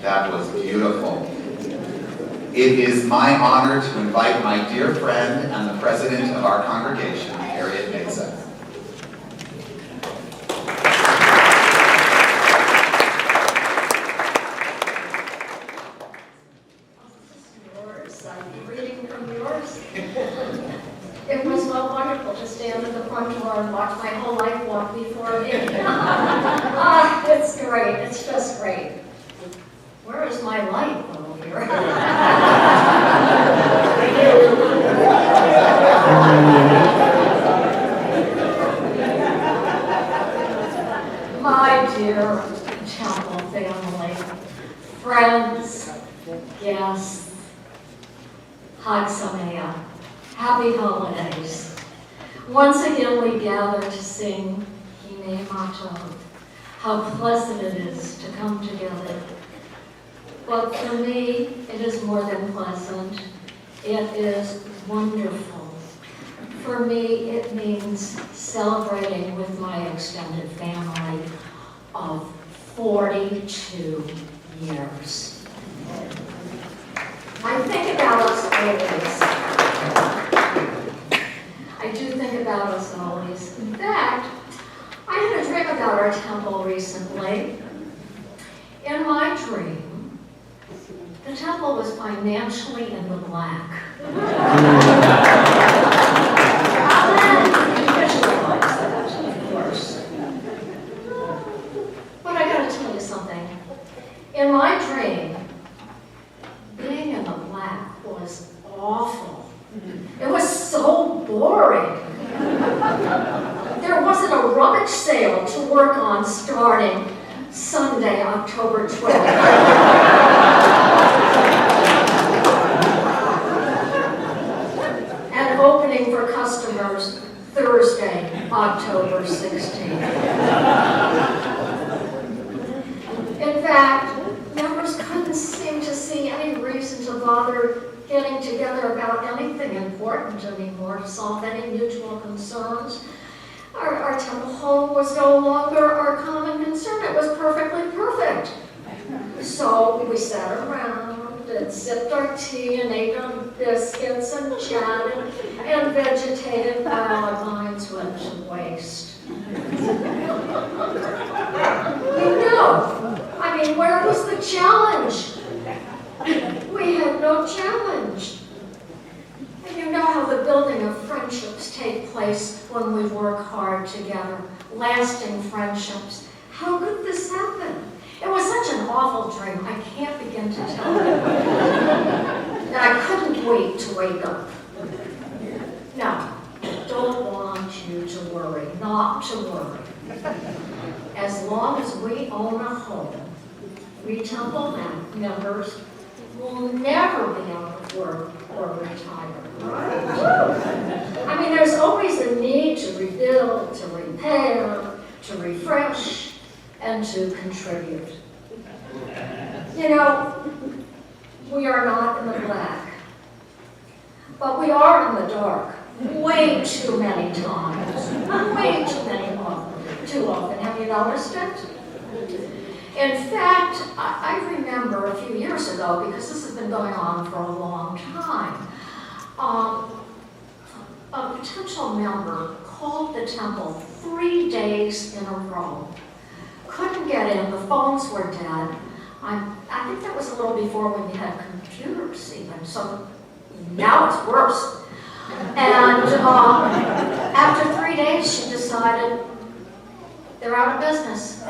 That was beautiful. It is my honor to invite my dear friend and the president of our congregation, Harriet Mesa. I'm reading from yours. It was so wonderful to stand at the front door and watch my whole life walk before me. It's great. It's just great. Where is my light over here? My dear Chapel family, friends, guests, Chag Sameach, happy holidays. Once again we gather to sing Hine Matov. How pleasant it is to come together. But for me, it is more than pleasant. It is wonderful. For me, it means celebrating with my extended family of 42 years. I think about us always. I do think about us always. In fact, I had a dream about our temple recently. In my dream, the temple was financially in the black. Visualize that, of course. But I gotta tell you something. In my dream, being in the black was awful. It was so boring. There wasn't a rummage sale to work on starting Sunday, October 12th. And opening for customers Thursday, October 16th. In fact, members couldn't seem to see any reason to bother getting together about anything important anymore to solve any mutual concerns. Our temple home was no longer our common concern. It was perfectly perfect. So we sat around and sipped our tea and ate our biscuits and chatted and vegetated while our minds went to waste. I mean, where was the challenge? We had no challenge. And you know how the building of friendships take place when we work hard together, lasting friendships. How could this happen? It was such an awful dream, I can't begin to tell you. And I couldn't wait to wake up. Now, don't want you to worry, not to worry. As long as we own a home, we temple members will never be out of work or retire. Right? I mean, there's always a need to rebuild, to repair, to refresh, and to contribute. You know, we are not in the black, but we are in the dark way too many times. Way too often. Have you noticed it? In fact, I remember a few years ago, because this has been going on for a long time, a potential member called the temple 3 days in a row. Couldn't get in, the phones were dead. I think that was a little before we had computers even, so now it's worse. And after 3 days, she decided they're out of business.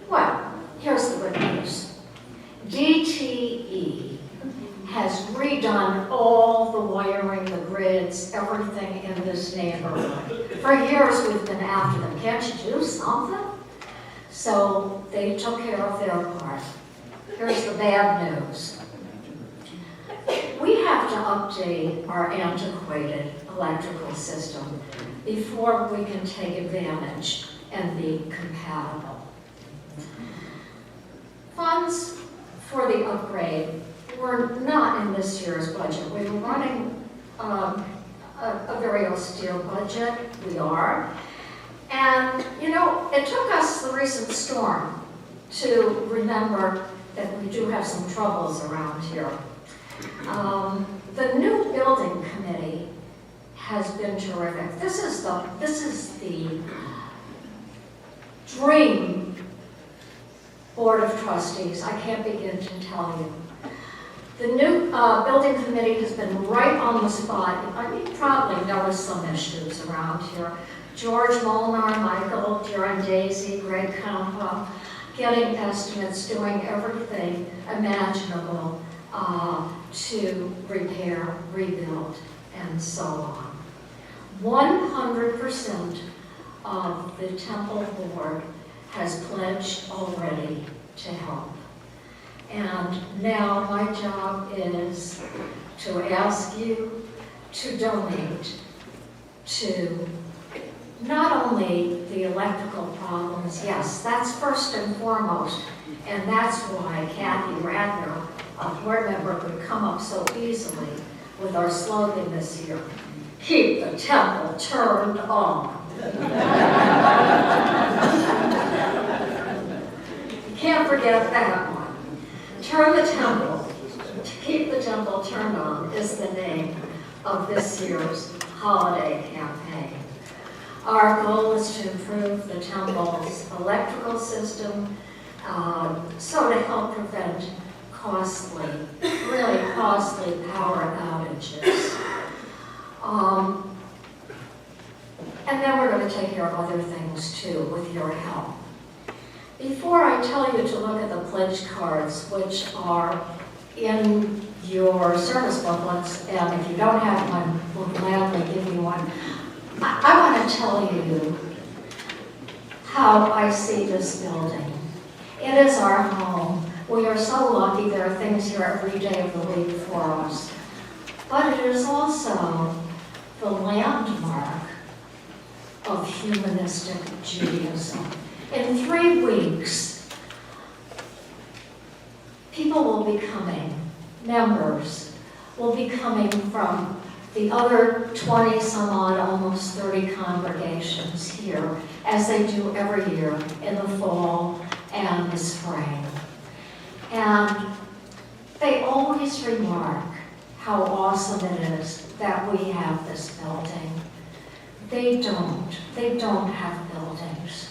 Well, here's the good news. DTE has redone all the wiring, the grids, everything in this neighborhood. For years we've been after them. Can't you do something? So they took care of their part. Here's the bad news. We have to update our antiquated electrical system before we can take advantage and be compatible. Funds for the upgrade were not in this year's budget. We were running a very austere budget. We are. And, you know, it took us 3 recent storm to remember that we do have some troubles around here. The new building committee has been terrific. This is the dream board of trustees. I can't begin to tell you. The new building committee has been right on the spot. You probably noticed some issues around here. George Molnar, Michael, Duran Daisy, Greg Campa, getting estimates, doing everything imaginable to repair, rebuild, and so on. 100% of the temple board has pledged already to help. And now my job is to ask you to donate to not only the electrical problems, yes, that's first and foremost, and that's why Kathy Radner, a board member, could come up so easily with our slogan this year, keep the temple turned on. You can't forget that one. Turn the temple, to keep the temple turned on is the name of this year's holiday campaign. Our goal is to improve the temple's electrical system so to help prevent really costly power outages. And then we're going to take care of other things too with your help. Before I tell you to look at the pledge cards, which are in your service booklets, and if you don't have one, we'll gladly give you one. I want to tell you how I see this building. It is our home. We are so lucky there are things here every day of the week for us. But it is also the landmark of humanistic Judaism. In 3 weeks, people will be coming, members will be coming from the other 20 some odd, almost 30 congregations here, as they do every year in the fall and the spring. And they always remark how awesome it is that we have this building. They don't have buildings.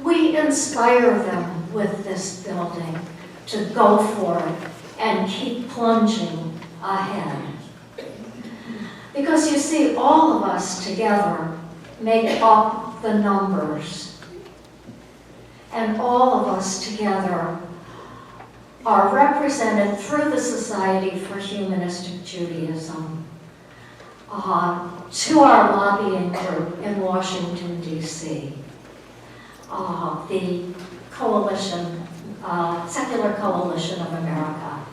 We inspire them with this building to go for it and keep plunging ahead. Because you see, all of us together make up the numbers. And all of us together are represented through the Society for Humanistic Judaism to our lobbying group in Washington, D.C., the coalition, Secular Coalition of America.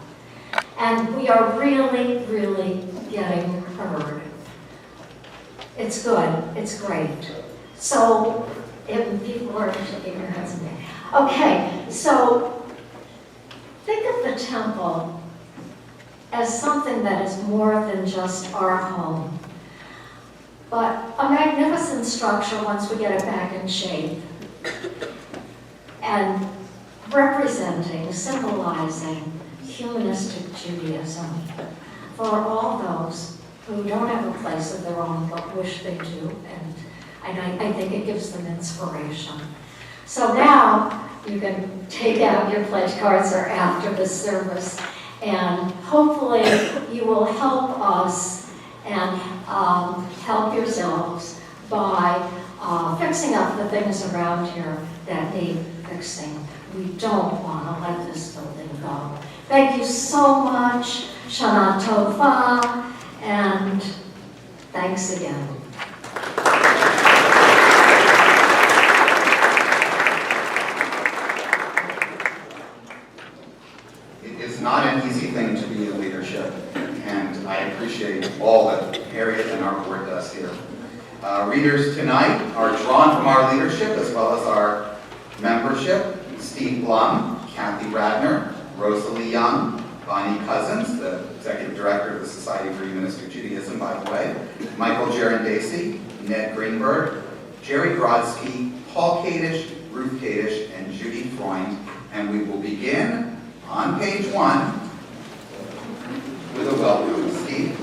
And we are really, really getting heard. It's good. It's great. So, if people are shaking their heads at me. Okay, so think of the temple as something that is more than just our home, but a magnificent structure once we get it back in shape, and representing, symbolizing humanistic Judaism for all those who don't have a place of their own but wish they do, and I think it gives them inspiration. So now you can take out your pledge cards or after the service, and hopefully you will help us and help yourselves by fixing up the things around here that need fixing. We don't want to let this building go. Thank you so much. Shana Tova, and thanks again. It is not an easy thing to be in leadership, and I appreciate all that Harriet and our board does here. Readers tonight are drawn from our leadership as well as our membership: Steve Blum, Kathy Radner, Rosalie Young, Bonnie Cousins, the Executive Director of the Society for Humanistic Judaism, by the way, Michael Jaron Dacey, Ned Greenberg, Jerry Grodsky, Paul Kadish, Ruth Kadish, and Judy Freund. And we will begin on page 1 with a welcome. Steve.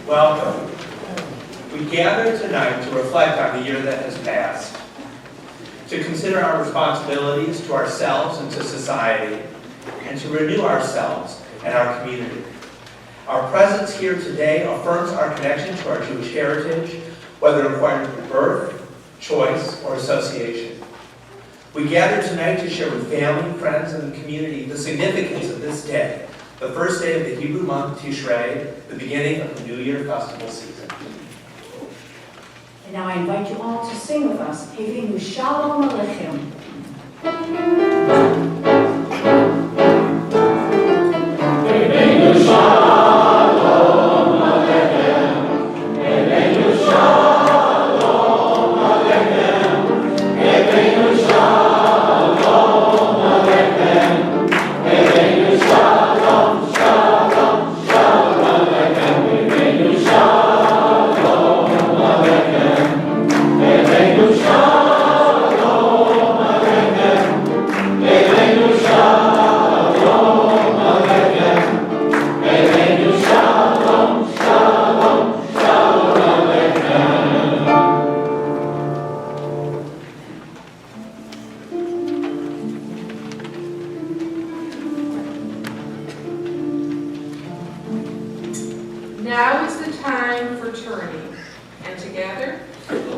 Welcome. We gather tonight to reflect on the year that has passed, to consider our responsibilities to ourselves and to society, and to renew ourselves and our community. Our presence here today affirms our connection to our Jewish heritage, whether acquired through birth, choice, or association. We gather tonight to share with family, friends, and the community the significance of this day, the first day of the Hebrew month Tishrei, the beginning of the New Year festival season. And now I invite you all to sing with us, Hevenu Shalom Aleichem. Hevenu Shalom Aleichem. Hevenu Shalom Aleichem. Hevenu Shalom Aleichem. Hevenu Shalom, Shalom, Shalom Aleichem. Hevenu Shalom Aleichem. Hevenu Shalom Aleichem. Hevenu Shalom Aleichem. Hevenu Shalom, Shalom, Shalom Aleichem. Now is the time for turning, and together,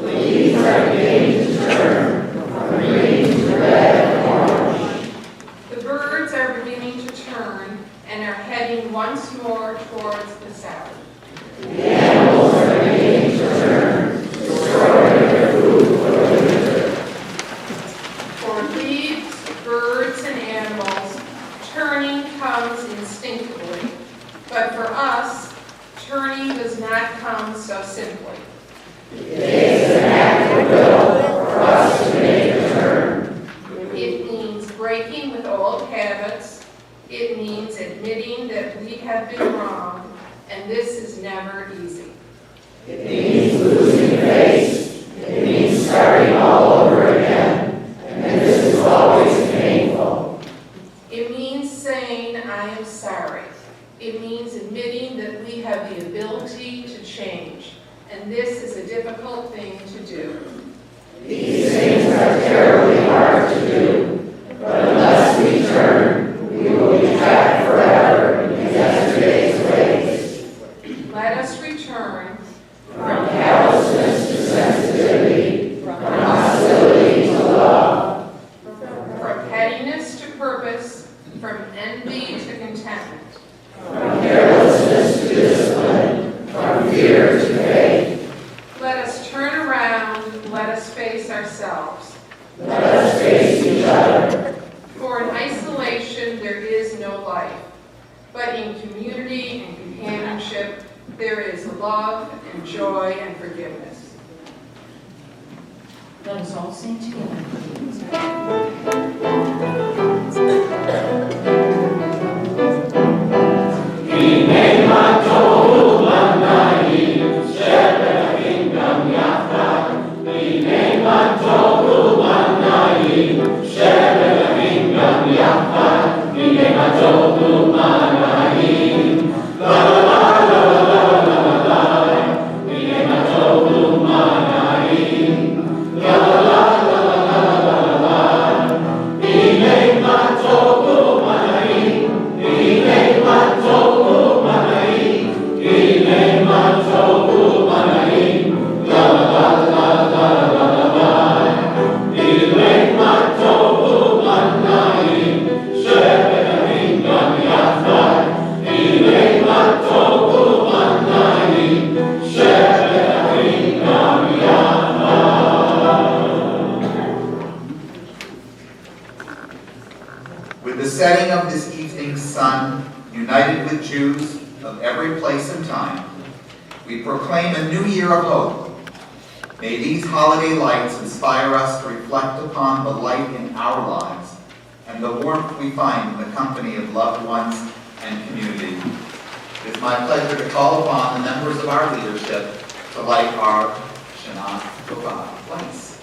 Leaves are beginning to turn from green to red and orange. the birds are beginning to turn and are heading once more towards the south. The animals are beginning to turn, storing their food for the winter. For leaves, birds, and animals, turning comes instinctively, but for us, turning does not come so simply. It takes an act of will for us to make a turn. It means breaking with old habits. It means admitting that we have been wrong, and this is never easy. It means losing face. It means starting all over again. And this is always painful. It means saying, I am sorry. It means admitting that we have the ability to change, and this is a difficult thing to do. These things are terribly hard to do. But unless we turn, we will be trapped forever in yesterday's ways. Let us return From callousness to sensitivity, from hostility to love, from pettiness to purpose, from envy to contentment. from carelessness to discipline, from fear to faith. Let us turn around, let us face ourselves. Let us face each other. For in isolation there is no life, but in community and companionship there is love and joy and forgiveness. Let us all sing together. With the setting of this evening's sun, united with Jews of every place and time, we proclaim a new year of hope. May these holiday lights inspire us to reflect upon the light in our lives and the warmth we find in the company of loved ones and community. This It's my pleasure to call upon the members of our leadership to light our Hashana lights.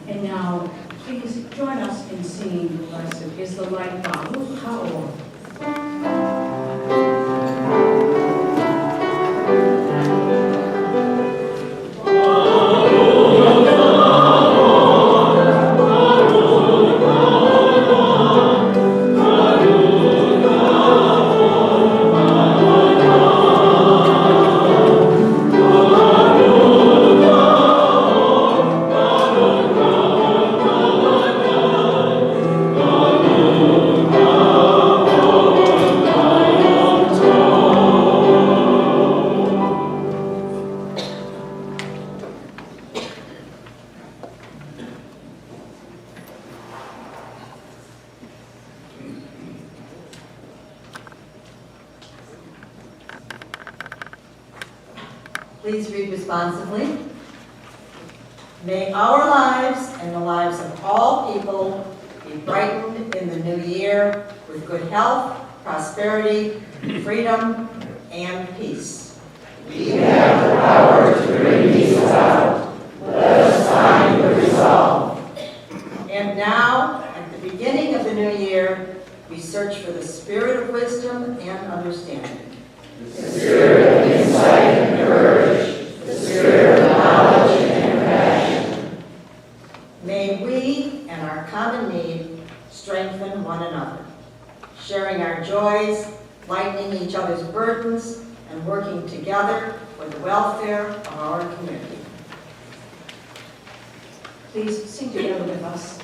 And now, please join us in singing the blessed is the light Baruch Haor. Please read responsibly. May our lives and the lives of all people be brightened in the new year with good health, prosperity, freedom, and peace. We have the power to bring these about. Let us find the resolve. And now, at the beginning of the new year, we search for the spirit of wisdom and understanding. The spirit of insight and courage, the spirit of knowledge and compassion. May we and our common need strengthen one another, sharing our joys, lightening each other's burdens, and working together for the welfare of our community. Please sing together with us.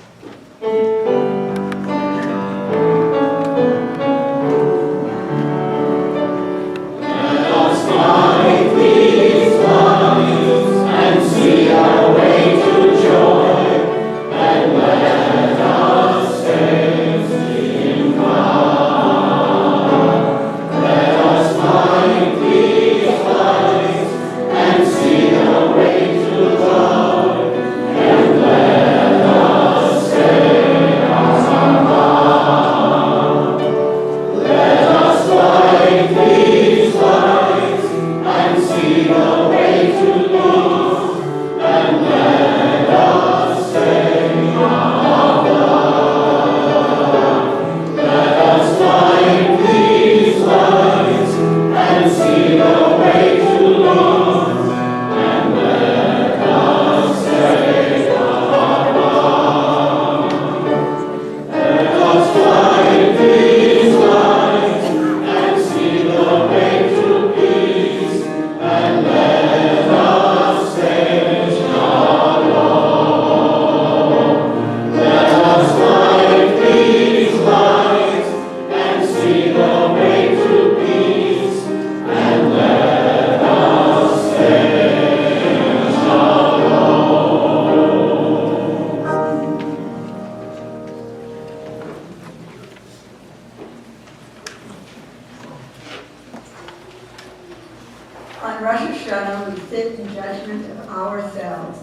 On Rosh Hashanah, we sit in judgment of ourselves.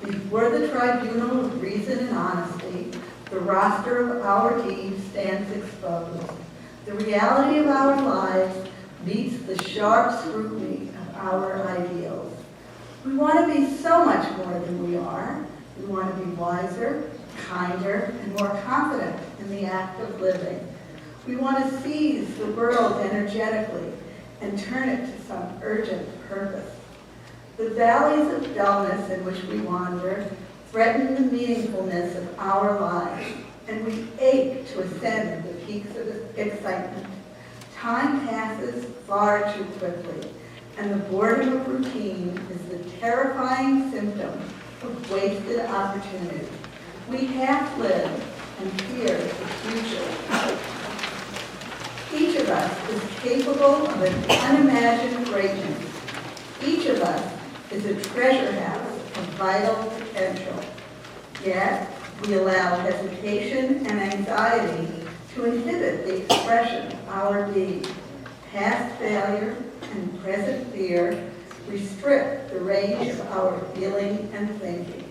Before the tribunal of reason and honesty, the roster of our deeds stands exposed. The reality of our lives meets the sharp scrutiny of our ideals. We want to be so much more than we are. We want to be wiser, kinder, and more confident in the act of living. We want to seize the world energetically and turn it to some urgent purpose. The valleys of dullness in which we wander threaten the meaningfulness of our lives, and we ache to ascend the peaks of excitement. Time passes far too quickly, and the boredom of routine is the terrifying symptom of wasted opportunity. We half live and fear the future. Each of us is capable of an unimagined greatness. Each of us is a treasure house of vital potential. Yet, we allow hesitation and anxiety to inhibit the expression of our being. Past failure and present fear restrict the range of our feeling and thinking.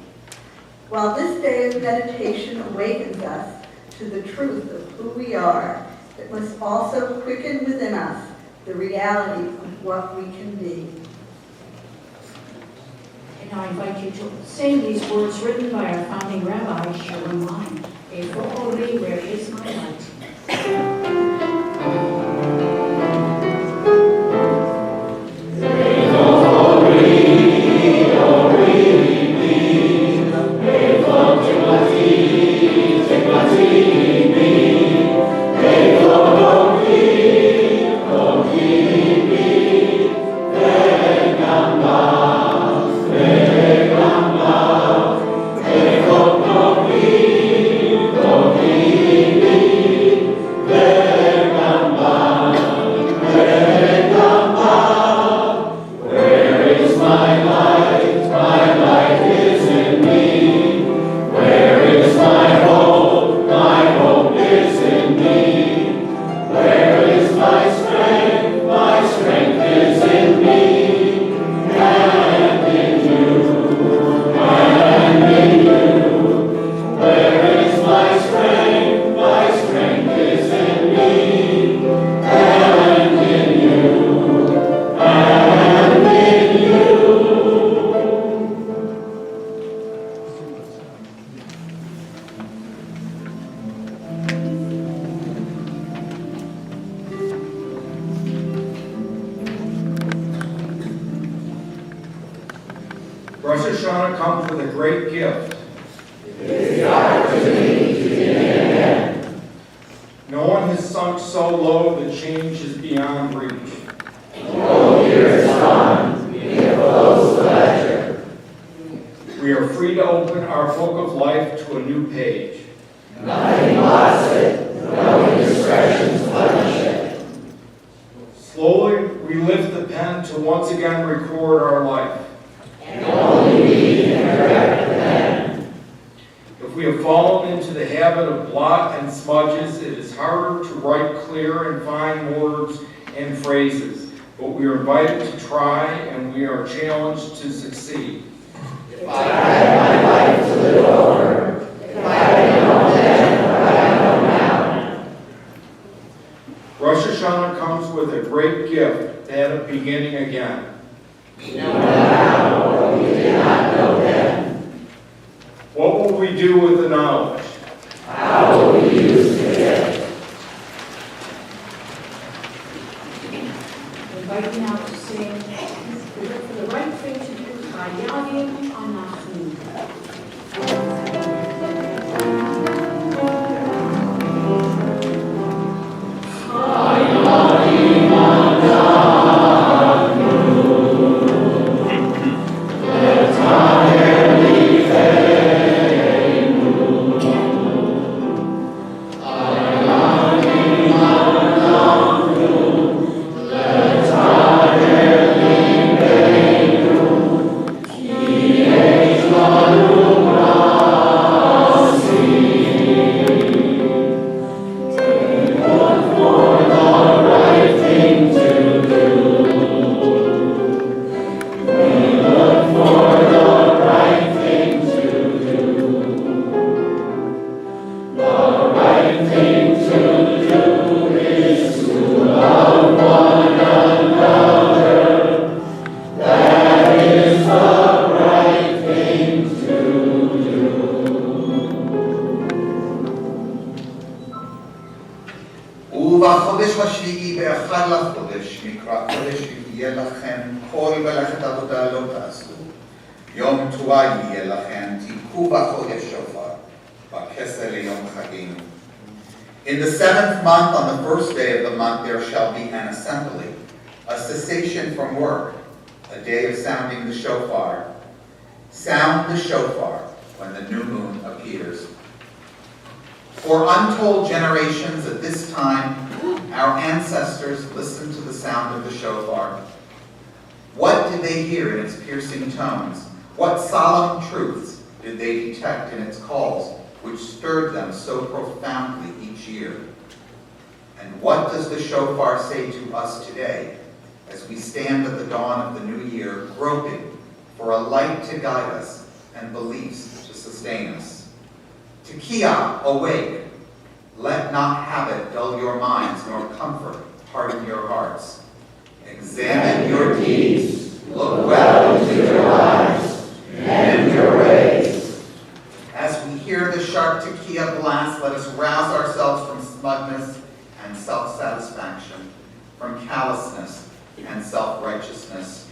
While this day of meditation awakens us to the truth of who we are, it must also quicken within us the reality of what we can be. And now I invite you to say these words written by our founding rabbi, Shalom Line. Holy, where is my light? Rosh Hashanah comes with a great gift. It is the opportunity to begin again. No one has sunk so low that change is beyond reach. No year is gone, we have closed the ledger. We are free to open our book of life to a new page. Nothing blots it, no indiscretions punish it. Slowly, we lift the pen to once again record our life. And only we can correct the pen. If we have fallen into the habit of blot and smudges, it is harder to write clear and fine words and phrases. But we are invited to try, and we are challenged to succeed. If I had my life to live over, if I had known then what I know now. Rosh Hashanah comes with a great gift, that of beginning again. We know now what we did not know then. What will we do with the knowledge? How will we use the gift? I invite you now to sing For the Right Thing to Do by Yavim Anachnu. Ki ובחודש השביעי באחד לחודש מקרא קודש יהיה לכם כל מלאכת עבודה לא תעשו. יום תרועה יהיה לכם, תיקחו בחודש שופר, בכסה ליום חגים. In the 7th month, on the 1st day of the month, there shall be an assembly, a cessation from work, a day of sounding the shofar. Sound the shofar when the new moon appears. For untold generations at this time, our ancestors listened to the sound of the shofar. What did they hear in its piercing tones? What solemn truths did they detect in its calls, which stirred them so profoundly each year? And what does the shofar say to us today, as we stand at the dawn of the new year, groping for a light to guide us and beliefs to sustain us? Tekiah, awake. Let not habit dull your minds, nor comfort harden your hearts. Examine your deeds, look well into your lives, and your ways. As we hear the sharp tekiah blast, let us rouse ourselves from smugness and self-satisfaction, from callousness and self-righteousness.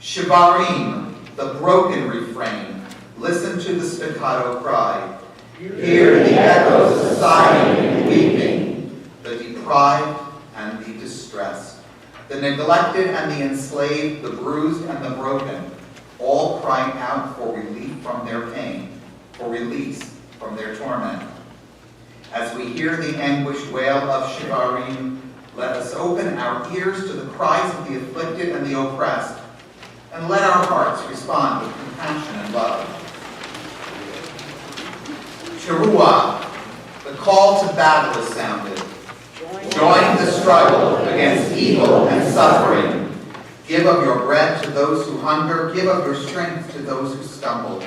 Shivarim, the broken refrain, listen to the staccato cry. Hear the echoes of sighing and weeping, the deprived and the distressed, the neglected and the enslaved, the bruised and the broken, all crying out for relief from their pain, for release from their torment. As we hear the anguished wail of Shivarim, let us open our ears to the cries of the afflicted and the oppressed, and let our hearts respond with compassion and love. Teruah, the call to battle is sounded. Join the struggle against evil and suffering. Give of your bread to those who hunger. Give of your strength to those who stumble.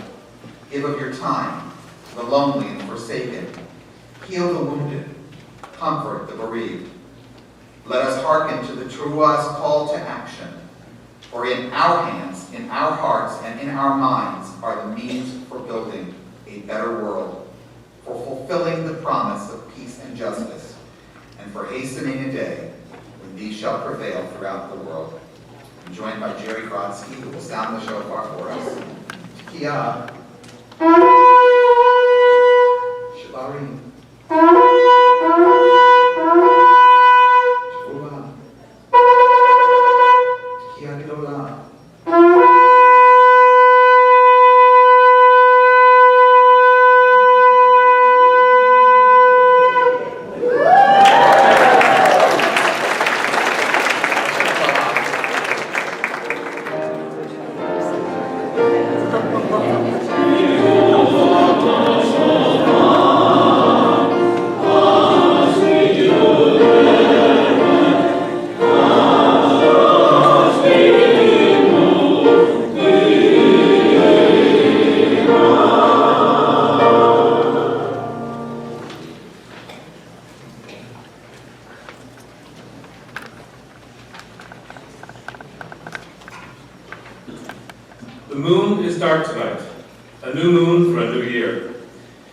Give of your time to the lonely and forsaken. Heal the wounded. Comfort the bereaved. Let us hearken to the Teruah's call to action. For in our hands, in our hearts, and in our minds are the means for building a better world, for fulfilling the promise of peace and justice, and for hastening a day when these shall prevail throughout the world. I'm joined by Jerry Grodsky, who will sound the shofar for us. Tekiah. Shivarim. Teruah. Tekiah Gedolah. The moon is dark tonight, a new moon for a new year.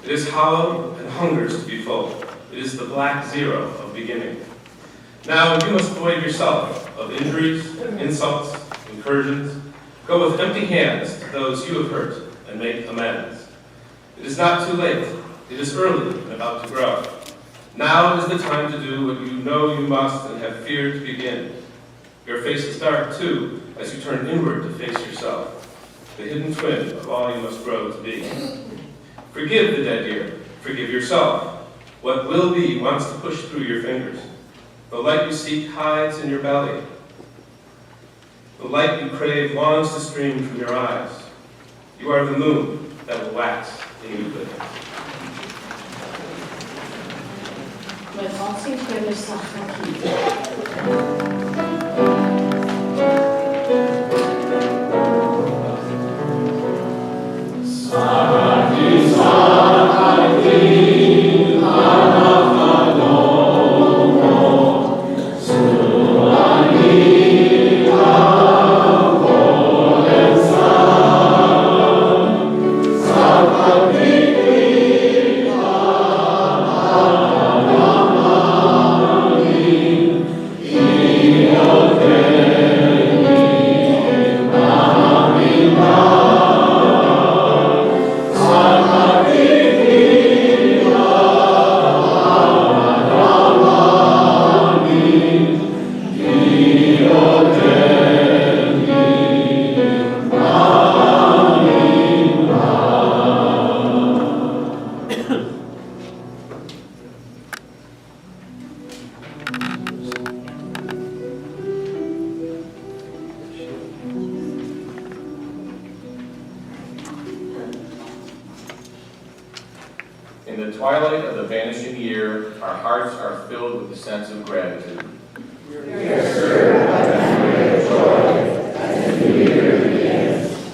It is hollow and hungers to be full. It is the black zero of beginning. Now you must void yourself of injuries, insults, incursions. Go with empty hands to those you have hurt and make amends. It is not too late. It is early and about to grow. Now is the time to do what you know you must and have feared to begin. Your face is dark too as you turn inward to face yourself, the hidden twin of all you must grow to be. Forgive the dead year. Forgive yourself. What will be wants to push through your fingers. The light you seek hides in your belly. The light you crave longs to stream from your eyes. You are the moon that will wax in Euclid. Let's all sing together Safaki. Thank you. the twilight of the vanishing year, our hearts are filled with a sense of gratitude. We are stirred by the memory of joy as the new year begins.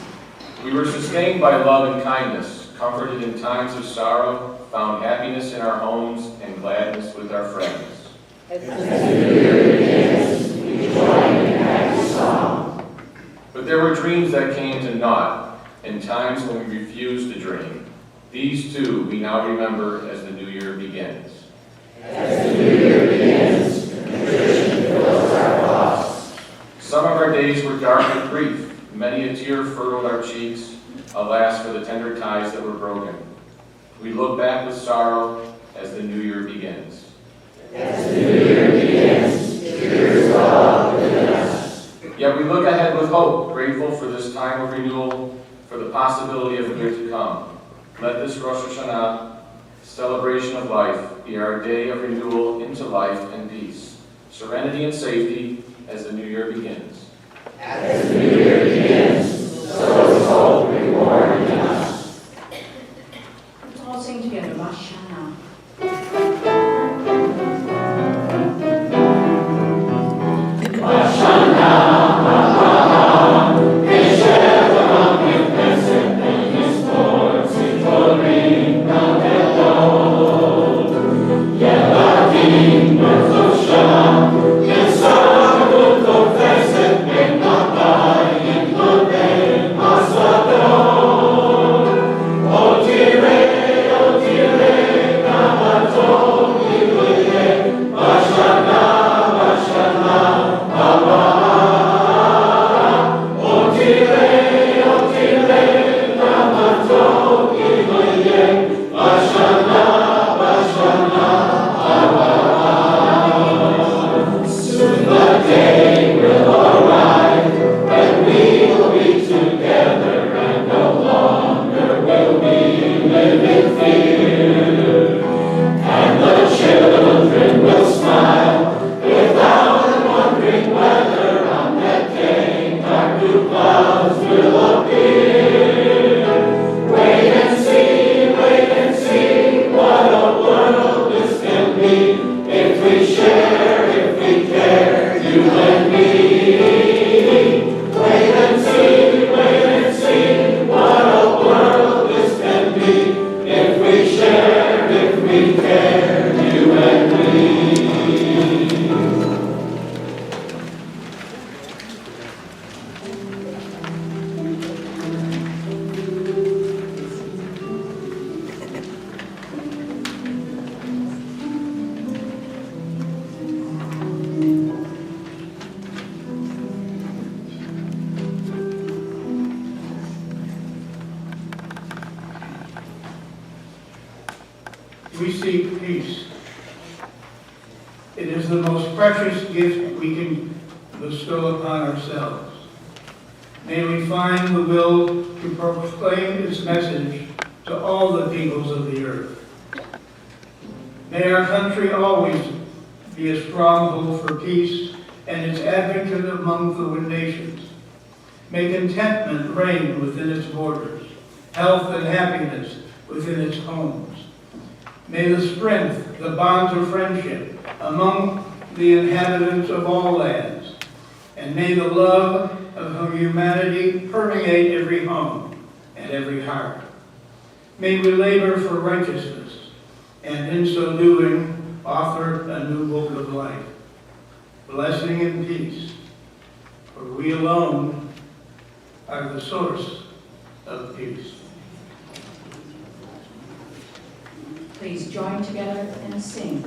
We were sustained by love and kindness, comforted in times of sorrow, found happiness in our homes, and gladness with our friends. As the new year begins, we join in happy song. But there were dreams that came to naught, and times when we refused to dream. These too we now remember as the new year begins. As the new year begins, contrition fills our thoughts. Some of our days were dark with grief. Many a tear furrowed our cheeks. Alas, for the tender ties that were broken. We look back with sorrow as the new year begins. As the new year begins, tears well up within us. Yet we look ahead with hope, grateful for this time of renewal, for the possibility of a year to come. Let this Rosh Hashanah, celebration of life, be our day of renewal into life and peace, serenity and safety as the new year begins. As the new year begins, so is hope reborn in us. Let's all sing together, Rosh Hashanah. We seek peace. It is the most precious gift we can bestow upon ourselves. May we find the will to proclaim its message to all the peoples of the earth. May our country always be a stronghold for peace and its advocate among the nations. May contentment reign within its borders, health and happiness within its homes. May the strength, the bonds of friendship among the inhabitants of all lands, and may the love of humanity permeate every home and every heart. May we labor for righteousness, and in so doing, author a new book of life. Blessing and peace, for we alone are the source of peace. Please join together and sing.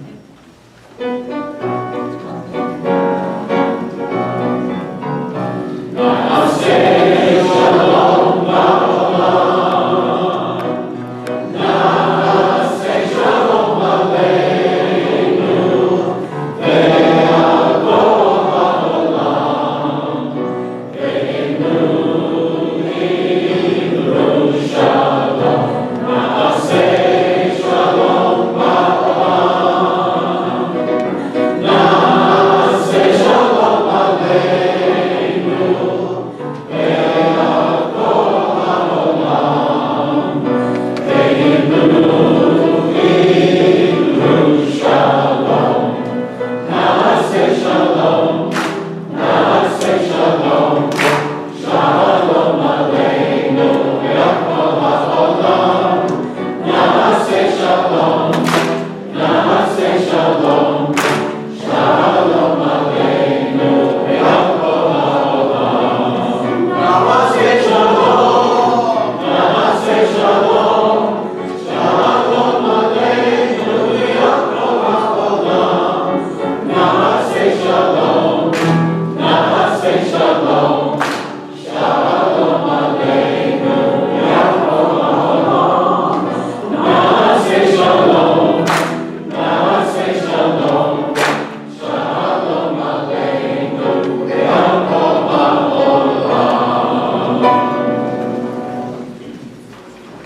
Namaste, Shalom, Namaste, Shalom, Aleinu, Ve'avo Ha'olam, Ve'enu Himru Shalom, Namaste, Shalom, Namaste,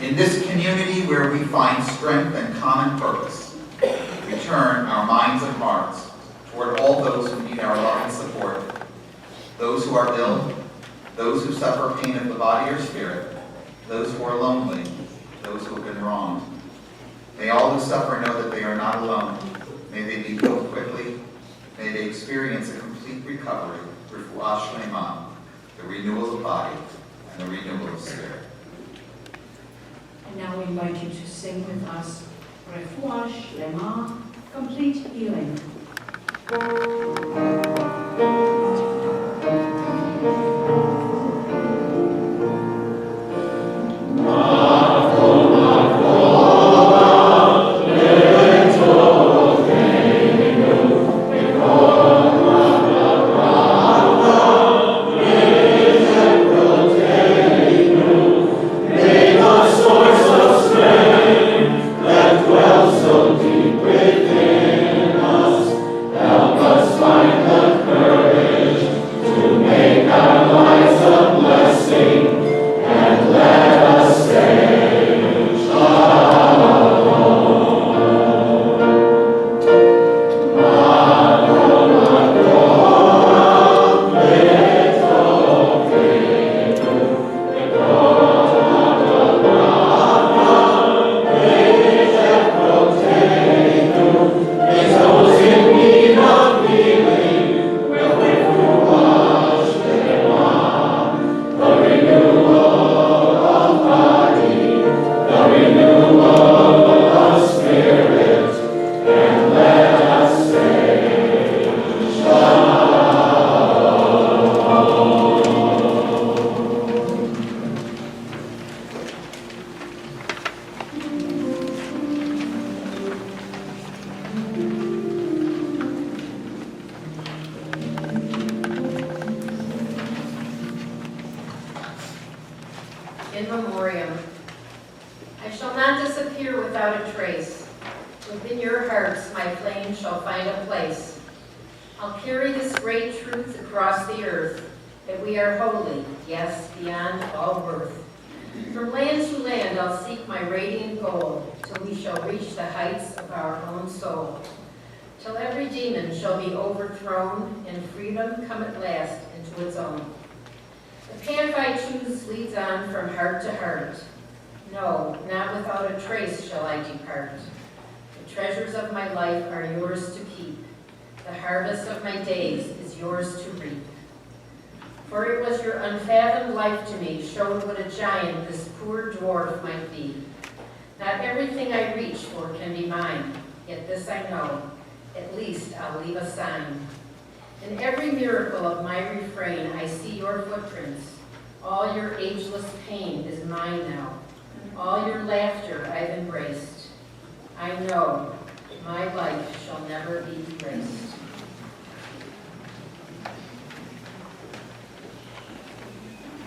In this community where we find strength and common purpose, we turn our minds and hearts toward all those who need our love and support, those who are ill, those who suffer pain of the body or spirit, those who are lonely, those who have been wronged. May all who suffer know that they are not alone. May they be healed quickly. May they experience a complete recovery, refuah shlema, the renewal of body and the renewal of spirit. And now we invite you to sing with us Refuah Shlema, complete healing. In memoriam. I shall not disappear without a trace. Within your hearts my flame shall find a place. I'll carry this great truth across the earth, that we are holy, yes, beyond all worth. From land to land I'll seek my radiant goal, till we shall reach the heights of our own soul. Till every demon shall be overthrown, and freedom come at last into its own. The path I choose leads on from heart to heart. No, not without a trace shall I depart. The treasures of my life are yours to keep. The harvest of my days is yours to reap. For it was your unfathomed life to me showed what a giant this poor dwarf might be. Not everything I reach for can be mine, yet this I know, at least I'll leave a sign. In every miracle of my refrain, I see your footprints. All your ageless pain is mine now. All your laughter I've embraced. I know my life shall never be erased.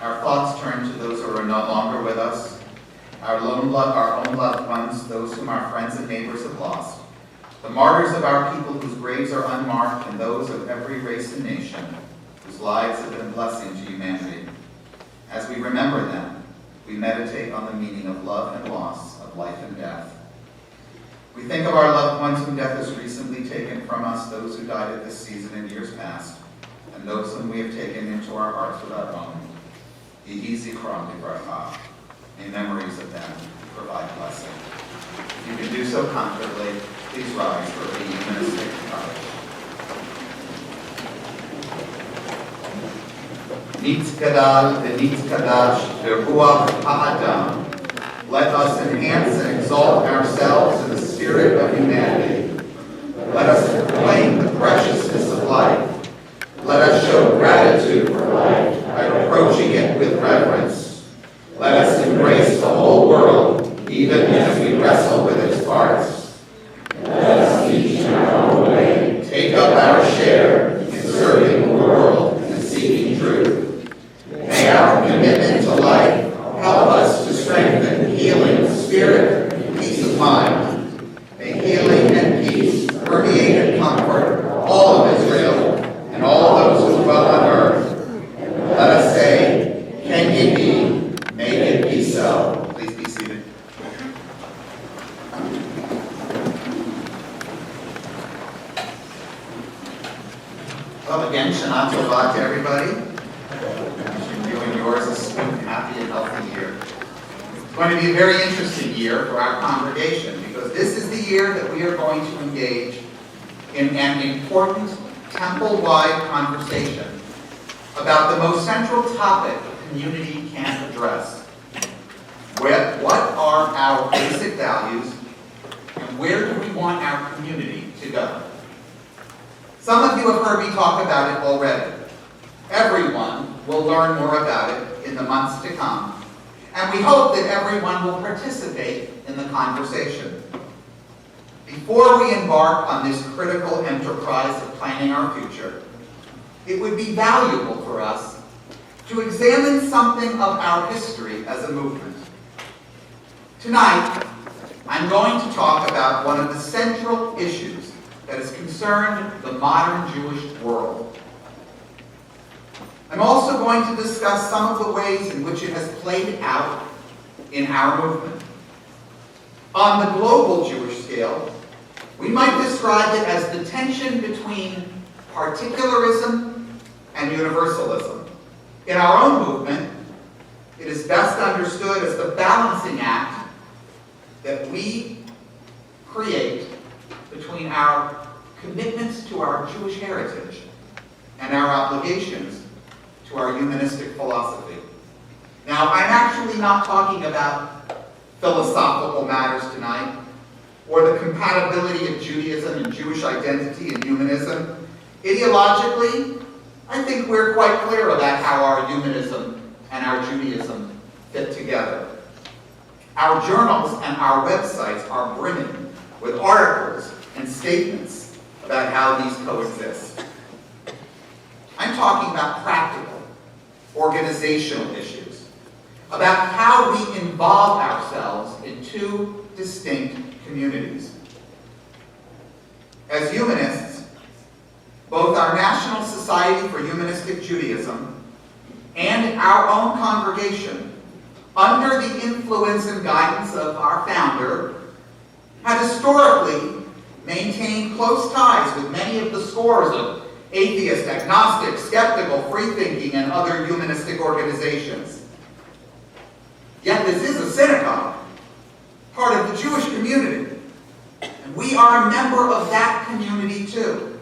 Our thoughts turn to those who are no longer with us, our own loved ones, those whom our friends and neighbors have lost, the martyrs of our people whose graves are unmarked, and those of every race and nation whose lives have been a blessing to humanity. As we remember them, we meditate on the meaning of love and loss, of life and death. We think of our loved ones whom death has recently taken from us, those who died at this season in years past, and those whom we have taken into our hearts without knowing. Yehi zikram livracha. May memories of them provide blessing. If you can do so comfortably, please rise for the Humanistic college. Nitzkadal v'nitzkadash v'ruach ha'adam. Let us enhance and exalt ourselves in the spirit of humanity. Let us proclaim the preciousness of life. Let us show gratitude for life by approaching it with reverence. Let us embrace the whole world, even as we wrestle with its parts. Let us each in our own way take up our share Well, again, Shana Tova to everybody. You and yours a sweet, happy, and healthy year. It's going to be a very interesting year for our congregation because this is the year that we are going to engage in an important temple-wide conversation about the most central topic a community can address. What are our basic values and where do we want our community to go? Some of you have heard me talk about it already. Everyone will learn more about it in the months to come, and we hope that everyone will participate in the conversation. Before we embark on this critical enterprise of planning our future, it would be valuable for us to examine something of our history as a movement. Tonight, I'm going to talk about one of the central issues that has concerned the modern Jewish world. I'm also going to discuss some of the ways in which it has played out in our movement. On the global Jewish scale, we might describe it as the tension between particularism and universalism. In our own movement, it is best understood as the balancing act that we create between our commitments to our Jewish heritage and our obligations to our humanistic philosophy. Now, I'm actually not talking about philosophical matters tonight, or the compatibility of Judaism and Jewish identity and humanism. Ideologically, I think we're quite clear about how our humanism and our Judaism fit together. Our journals and our websites are brimming with articles and statements about how these coexist. I'm talking about practical, organizational issues, about how we involve ourselves in two distinct communities. As humanists, both our National Society for Humanistic Judaism and our own congregation, under the influence and guidance of our founder, have historically maintained close ties with many of the scores of atheist, agnostic, skeptical, free-thinking, and other humanistic organizations. Yet this is a synagogue, part of the Jewish community. And we are a member of that community too,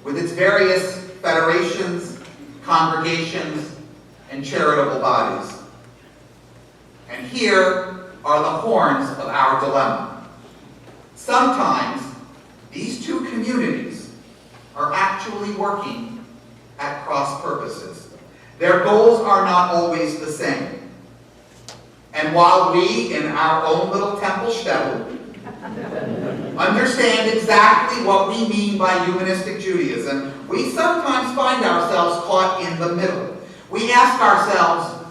with its various federations, congregations, and charitable bodies. And here are the horns of our dilemma. Sometimes these two communities are actually working at cross purposes. Their goals are not always the same. And while we, in our own little temple shtetl, understand exactly what we mean by humanistic Judaism, we sometimes find ourselves caught in the middle. We ask ourselves,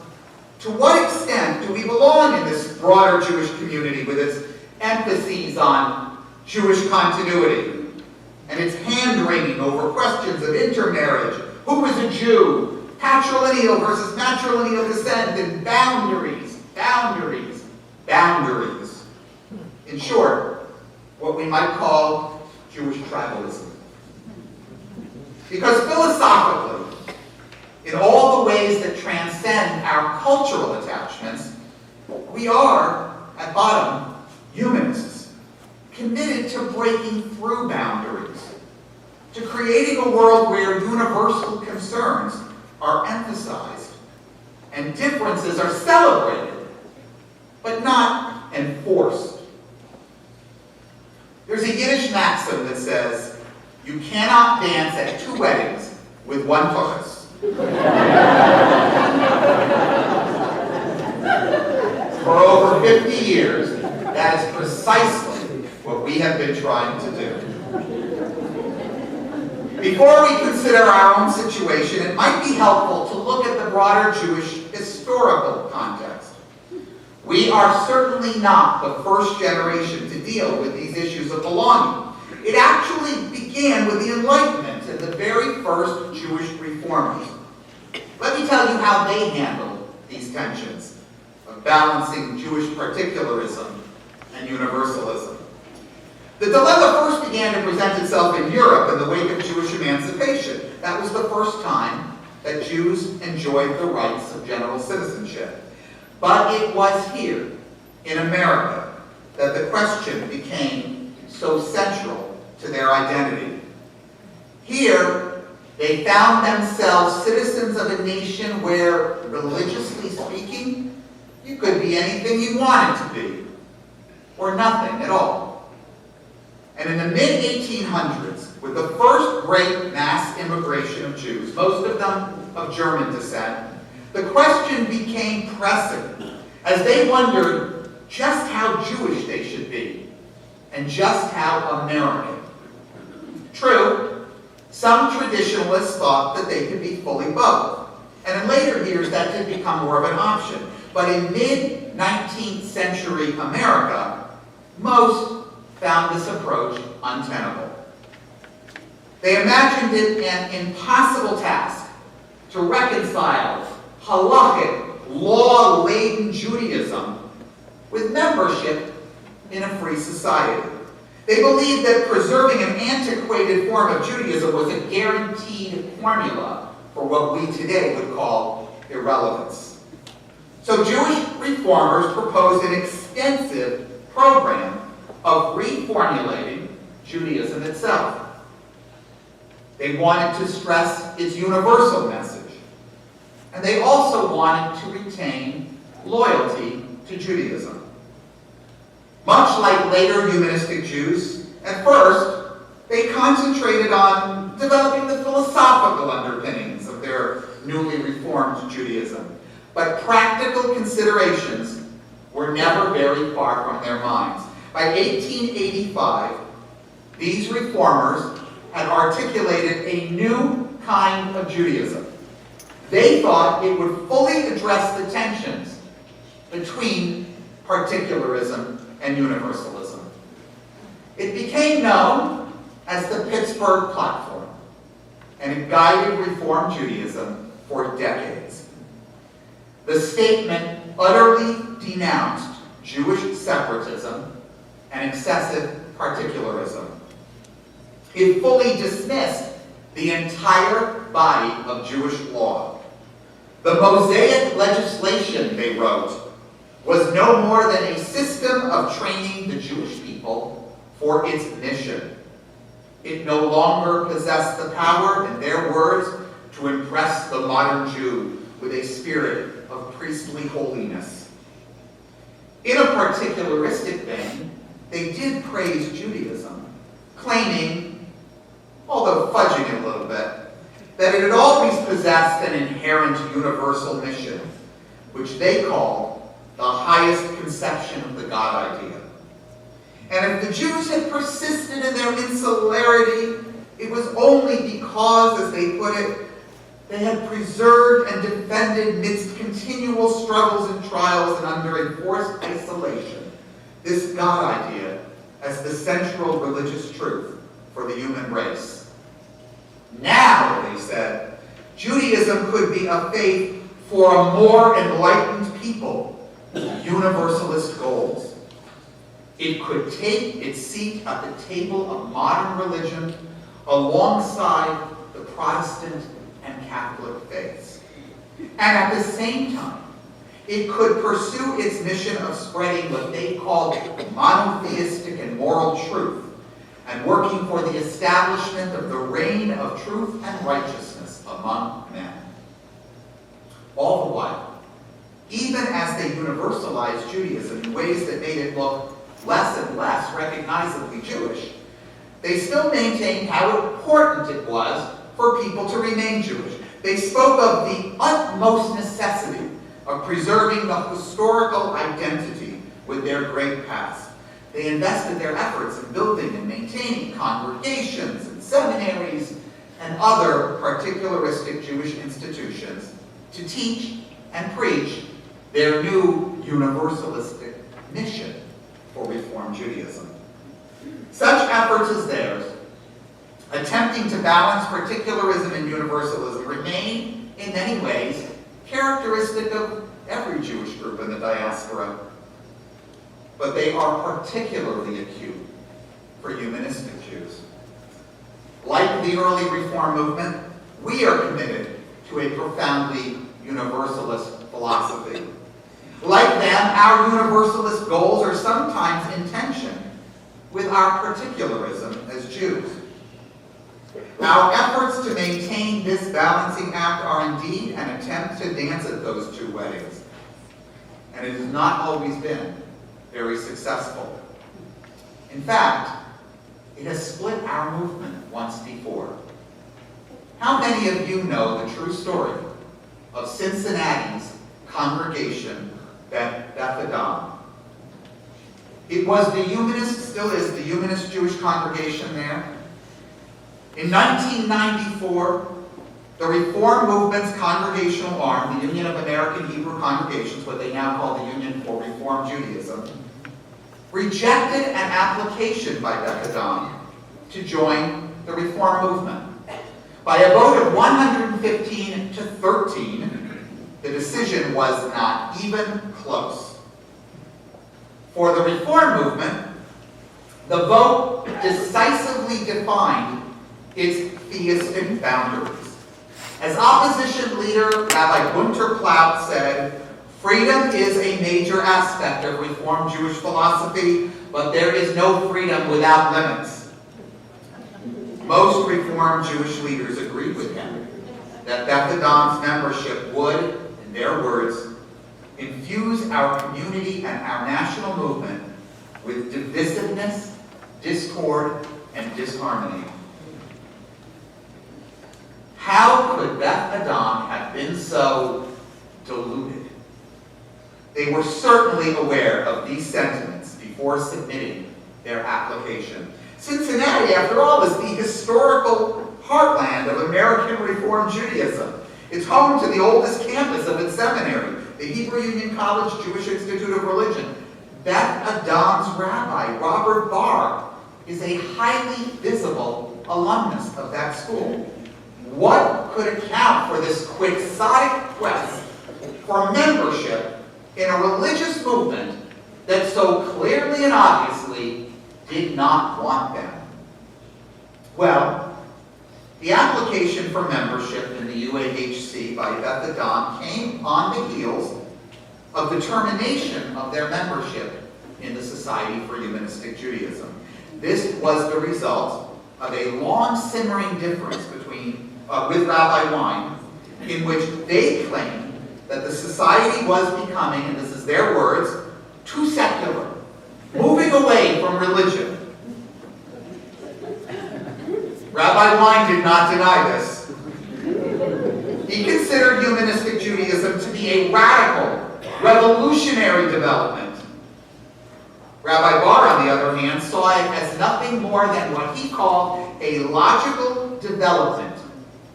to what extent do we belong in this broader Jewish community with its emphases on Jewish continuity and its hand-wringing over questions of intermarriage, who is a Jew, patrilineal versus matrilineal descent, and boundaries. In short, what we might call Jewish tribalism. Because philosophically, in all the ways that transcend our cultural attachments, we are, at bottom, humanists, committed to breaking through boundaries, to creating a world where universal concerns are emphasized and differences are celebrated, but not enforced. There's a Yiddish maxim that says, you cannot dance at two weddings with one tuchus. For over 50 years, that is precisely what we have been trying to do. Before we consider our own situation, it might be helpful to look at the broader Jewish historical context. We are certainly not the first generation to deal with these issues of belonging. It actually began with the Enlightenment and the very first Jewish reformers. Let me tell you how they handled these tensions of balancing Jewish particularism and universalism. The dilemma first began to present itself in Europe in the wake of Jewish emancipation. That was the first time that Jews enjoyed the rights of general citizenship. But it was here, in America, that the question became so central to their identity. Here, they found themselves citizens of a nation where, religiously speaking, you could be anything you wanted to be, or nothing at all. And in the mid-1800s, with the first great mass immigration of Jews, most of them of German descent, the question became pressing as they wondered just how Jewish they should be and just how American. True, some traditionalists thought that they could be fully both. And in later years, that did become more of an option. But in mid-19th century America, most found this approach untenable. They imagined it an impossible task to reconcile halachic, law-laden Judaism with membership in a free society. They believed that preserving an antiquated form of Judaism was a guaranteed formula for what we today would call irrelevance. So Jewish reformers proposed an extensive program of reformulating Judaism itself. They wanted to stress its universal message, and they also wanted to retain loyalty to Judaism. Much like later humanistic Jews, at first, they concentrated on developing the philosophical underpinnings of their newly reformed Judaism. But practical considerations were never very far from their minds. By 1885, these reformers had articulated a new kind of Judaism. They thought it would fully address the tensions between particularism and universalism. It became known as the Pittsburgh Platform, and it guided Reform Judaism for decades. The statement utterly denounced Jewish separatism and excessive particularism. It fully dismissed the entire body of Jewish law. The Mosaic legislation, they wrote, was no more than a system of training the Jewish people for its mission. It no longer possessed the power, in their words, to impress the modern Jew with a spirit of priestly holiness. In a particularistic vein, they did praise Judaism, claiming, although fudging it a little bit, that it had always possessed an inherent universal mission, which they called the highest conception of the God idea. And if the Jews had persisted in their insularity, it was only because, as they put it, they had preserved and defended midst continual struggles and trials and under enforced isolation this God idea as the central religious truth for the human race. Now, they said, Judaism could be a faith for a more enlightened people with universalist goals. It could take its seat at the table of modern religion alongside the Protestant and Catholic faiths. And at the same time, it could pursue its mission of spreading what they called monotheistic and moral truth and working for the establishment of the reign of truth and righteousness among men. All the while, even as they universalized Judaism in ways that made it look less and less recognizably Jewish, they still maintained how important it was for people to remain Jewish. They spoke of the utmost necessity of preserving the historical identity with their great past. They invested their efforts in building and maintaining congregations and seminaries and other particularistic Jewish institutions to teach and preach their new universalistic mission for Reform Judaism. Such efforts as theirs, attempting to balance particularism and universalism, remain in many ways characteristic of every Jewish group in the diaspora. But they are particularly acute for humanistic Jews. Like the early Reform movement, we are committed to a profoundly universalist philosophy. Like them, our universalist goals are sometimes in tension with our particularism as Jews. Our efforts to maintain this balancing act are indeed an attempt to dance at those two weddings, and it has not always been very successful. In fact, it has split our movement once before. How many of you know the true story of Cincinnati's congregation, Beth Adam? It was the humanist, still is the humanist Jewish congregation there. In 1994, the Reform Movement's congregational arm, the Union of American Hebrew Congregations, what they now call the Union for Reform Judaism, rejected an application by Beth Adam to join the Reform Movement. By a vote of 115 to 13, the decision was not even close. For the Reform Movement, the vote decisively defined its theistic boundaries. As opposition leader Rabbi Gunter Plaut said, freedom is a major aspect of Reform Jewish philosophy, but there is no freedom without limits. Most Reform Jewish leaders agreed with him that Beth Adam's membership would, in their words, infuse our community and our national movement with divisiveness, discord, and disharmony. How could Beth Adam have been so deluded? They were certainly aware of these sentiments before submitting their application. Cincinnati, after all, is the historical heartland of American Reform Judaism. It's home to the oldest campus of its seminary, the Hebrew Union College Jewish Institute of Religion. Beth Adam's rabbi, Robert Barr, is a highly visible alumnus of that school. What could account for this quixotic quest for membership in a religious movement that so clearly and obviously did not want them? Well, the application for membership in the UAHC by Beth Adam came on the heels of the termination of their membership in the Society for Humanistic Judaism. This was the result of a long simmering difference with Rabbi Wein, in which they claimed that the society was becoming, and this is their words, too secular, moving away from religion. Rabbi Wein did not deny this. He considered humanistic Judaism to be a radical, revolutionary development. Rabbi Barr, on the other hand, saw it as nothing more than what he called a logical development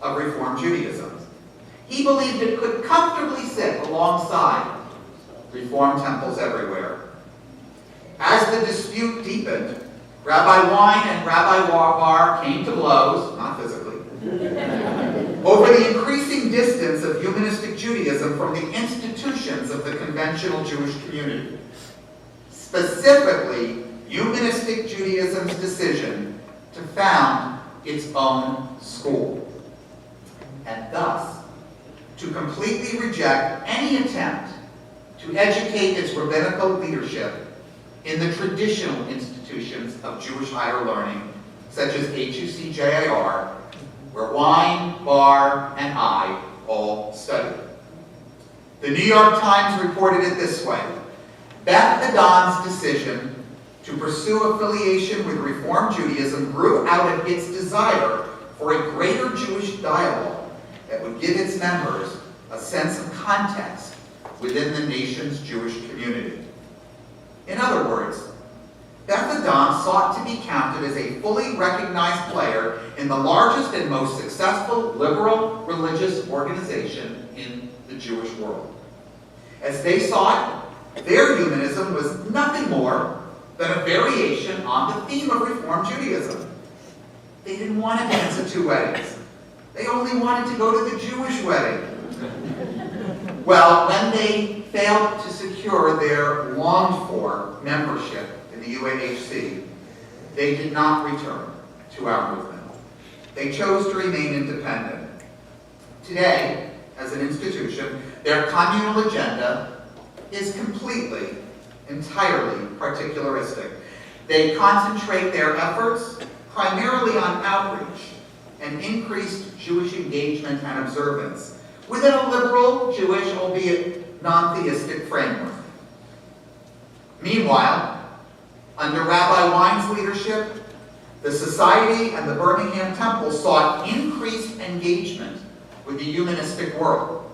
of Reform Judaism. He believed it could comfortably sit alongside Reform temples everywhere. As the dispute deepened, Rabbi Wein and Rabbi Barr came to blows, not physically, over the increasing distance of humanistic Judaism from the institutions of the conventional Jewish community. Specifically, humanistic Judaism's decision to found its own school, and thus to completely reject any attempt to educate its rabbinical leadership in the traditional institutions of Jewish higher learning, such as HUC-JIR, where Wein, Barr, and I all studied. The New York Times reported it this way: Beth Adam's decision to pursue affiliation with Reform Judaism grew out of its desire for a greater Jewish dialogue that would give its members a sense of context within the nation's Jewish community. In other words, Beth Adam sought to be counted as a fully recognized player in the largest and most successful liberal religious organization in the Jewish world. As they saw it, their humanism was nothing more than a variation on the theme of Reform Judaism. They didn't want to dance at two weddings. They only wanted to go to the Jewish wedding. Well, when they failed to secure their longed-for membership in the UAHC, they did not return to our movement. They chose to remain independent. Today, as an institution, their communal agenda is completely, entirely particularistic. They concentrate their efforts primarily on outreach and increased Jewish engagement and observance within a liberal, Jewish, albeit non-theistic framework. Meanwhile, under Rabbi Wine's leadership, the Society and the Birmingham Temple sought increased engagement with the humanistic world.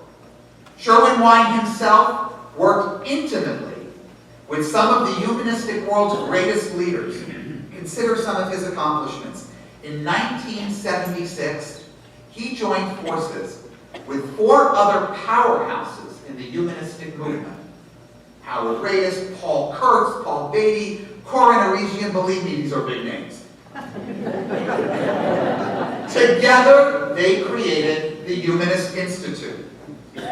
Sherwin Wine himself worked intimately with some of the humanistic world's greatest leaders. Consider some of his accomplishments. In 1976, he joined forces with 4 other powerhouses in the humanistic movement. Howard Radis, Paul Kurtz, Paul Beatty, Corin Arisian, believe me, these are big names. Together, they created the Humanist Institute.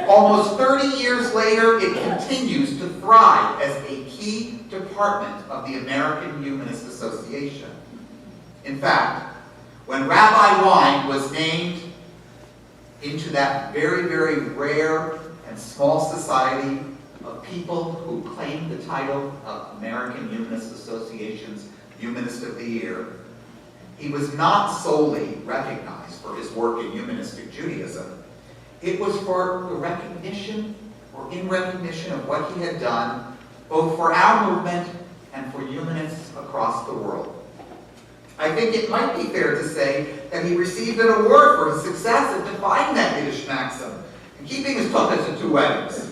Almost 30 years later, it continues to thrive as a key department of the American Humanist Association. In fact, when Rabbi Wine was named into that very, very rare and small society of people who claimed the title of American Humanist Association's Humanist of the Year, he was not solely recognized for his work in humanistic Judaism. It was for the recognition, or in recognition of what he had done, both for our movement and for humanists across the world. I think it might be fair to say that he received an award for his success at defying that Yiddish maxim and keeping his tuchas to 2 weddings.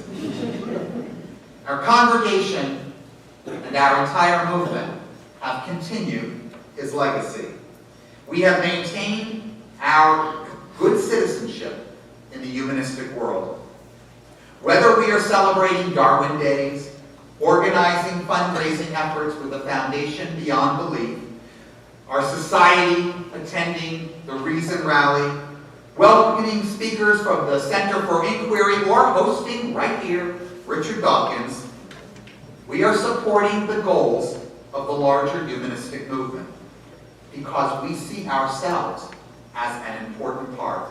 Our congregation and our entire movement have continued his legacy. We have maintained our good citizenship in the humanistic world. Whether we are celebrating Darwin Days, organizing fundraising efforts with a foundation beyond belief, our society attending the Reason Rally, welcoming speakers from the Center for Inquiry, or hosting right here Richard Dawkins, we are supporting the goals of the larger humanistic movement because we see ourselves as an important part.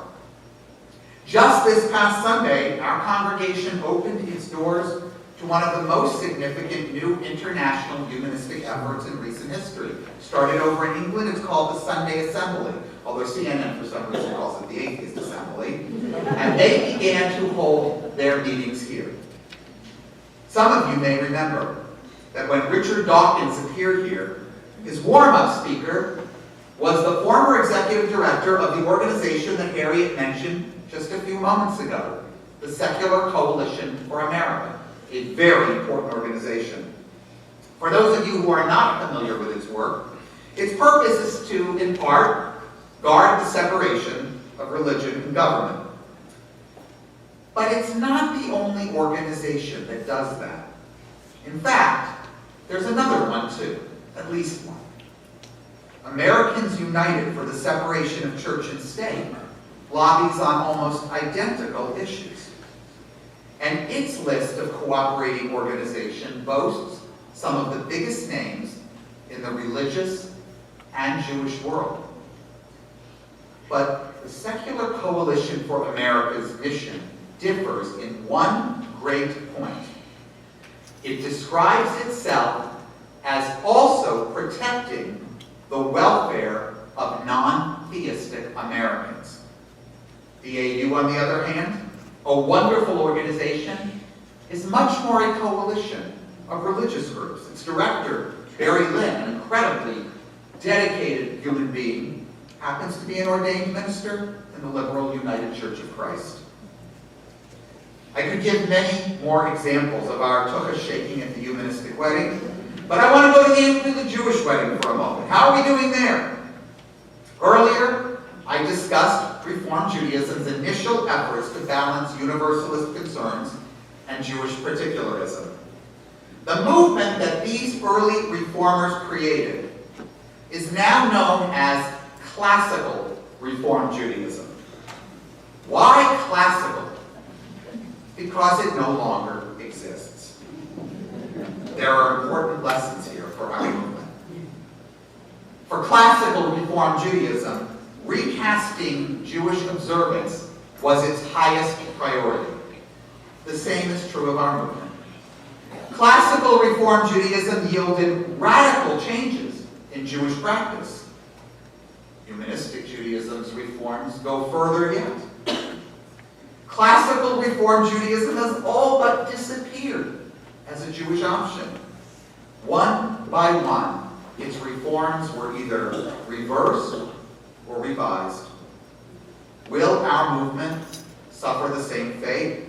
Just this past Sunday, our congregation opened its doors to one of the most significant new international humanistic efforts in recent history. Started over in England, it's called the Sunday Assembly, although CNN for some reason calls it the Atheist Assembly. And they began to hold their meetings here. Some of you may remember that when Richard Dawkins appeared here, his warm-up speaker was the former executive director of the organization that Harriet mentioned just a few moments ago, the Secular Coalition for America, a very important organization. For those of you who are not familiar with its work, its purpose is to, in part, guard the separation of religion and government. But it's not the only organization that does that. In fact, there's another one too, at least one. Americans United for the Separation of Church and State lobbies on almost identical issues. And its list of cooperating organizations boasts some of the biggest names in the religious and Jewish world. But the Secular Coalition for America's mission differs in one great point. It describes itself as also protecting the welfare of non-theistic Americans. The AU, on the other hand, a wonderful organization, is much more a coalition of religious groups. Its director, Barry Lynn, an incredibly dedicated human being, happens to be an ordained minister in the Liberal United Church of Christ. I could give many more examples of our tuchah shaking at the humanistic wedding, but I want to go to the Jewish wedding for a moment. How are we doing there? Earlier, I discussed Reform Judaism's initial efforts to balance universalist concerns and Jewish particularism. The movement that these early reformers created is now known as classical Reform Judaism. Why classical? Because it no longer exists. There are important lessons here for our movement. For classical Reform Judaism, recasting Jewish observance was its highest priority. The same is true of our movement. Classical Reform Judaism yielded radical changes in Jewish practice. Humanistic Judaism's reforms go further yet. Classical Reform Judaism has all but disappeared as a Jewish option. One by one, its reforms were either reversed or revised. Will our movement suffer the same fate?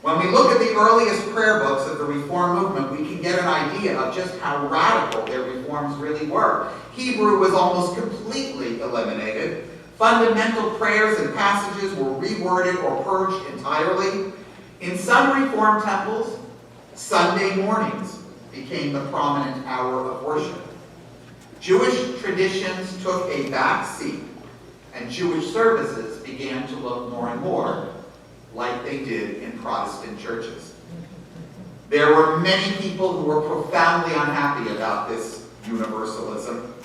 When we look at the earliest prayer books of the Reform movement, we can get an idea of just how radical their reforms really were. Hebrew was almost completely eliminated. Fundamental prayers and passages were reworded or purged entirely. In some Reform temples, Sunday mornings became the prominent hour of worship. Jewish traditions took a back seat, and Jewish services began to look more and more like they did in Protestant churches. There were many people who were profoundly unhappy about this universalism.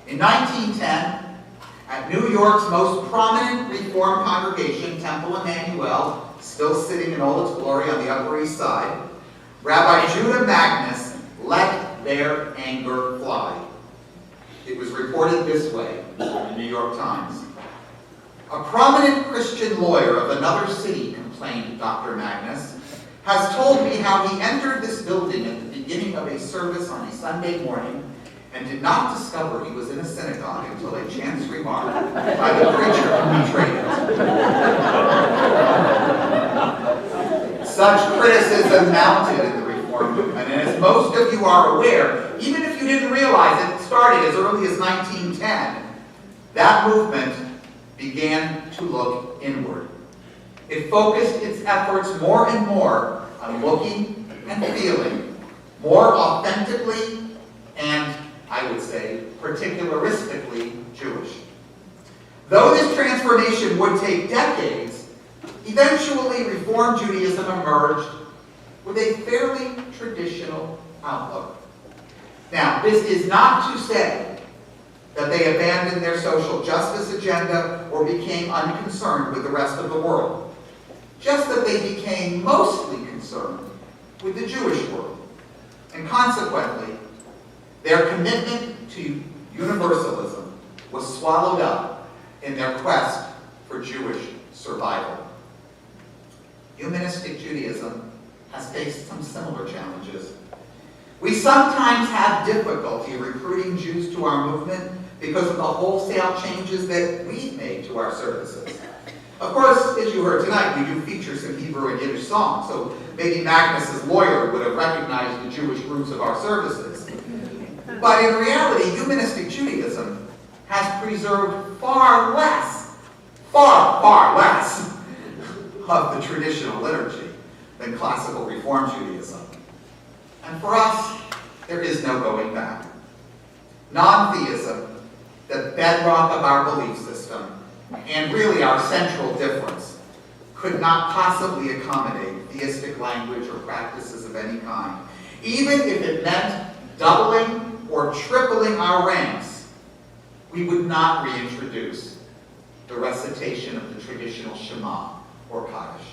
In 1910, at New York's most prominent Reform congregation, Temple Emmanuel, still sitting in all its glory on the Upper East Side, Rabbi Judah Magnus let their anger fly. It was reported this way in the New York Times. A prominent Christian lawyer of another city, complained Dr. Magnus, has told me how he entered this building at the beginning of a service on a Sunday morning and did not discover he was in a synagogue until a chance remark by the preacher who betrayed it. Such criticism mounted in the Reform movement, and as most of you are aware, even if you didn't realize it started as early as 1910, that movement began to look inward. It focused its efforts more and more on looking and feeling more authentically and, I would say, particularistically Jewish. Though this transformation would take decades, eventually Reform Judaism emerged with a fairly traditional outlook. Now, this is not to say that they abandoned their social justice agenda or became unconcerned with the rest of the world, just that they became mostly concerned with the Jewish world. And consequently, their commitment to universalism was swallowed up in their quest for Jewish survival. Humanistic Judaism has faced some similar challenges. We sometimes have difficulty recruiting Jews to our movement because of the wholesale changes that we've made to our services. Of course, as you heard tonight, we do feature some Hebrew and Yiddish songs, so maybe Magnus's lawyer would have recognized the Jewish roots of our services. But in reality, Humanistic Judaism has preserved far less of the traditional liturgy than classical Reform Judaism. And for us, there is no going back. Non-theism, the bedrock of our belief system, and really our central difference, could not possibly accommodate theistic language or practices of any kind. Even if it meant doubling or tripling our ranks, we would not reintroduce the recitation of the traditional Shema or Kaddish.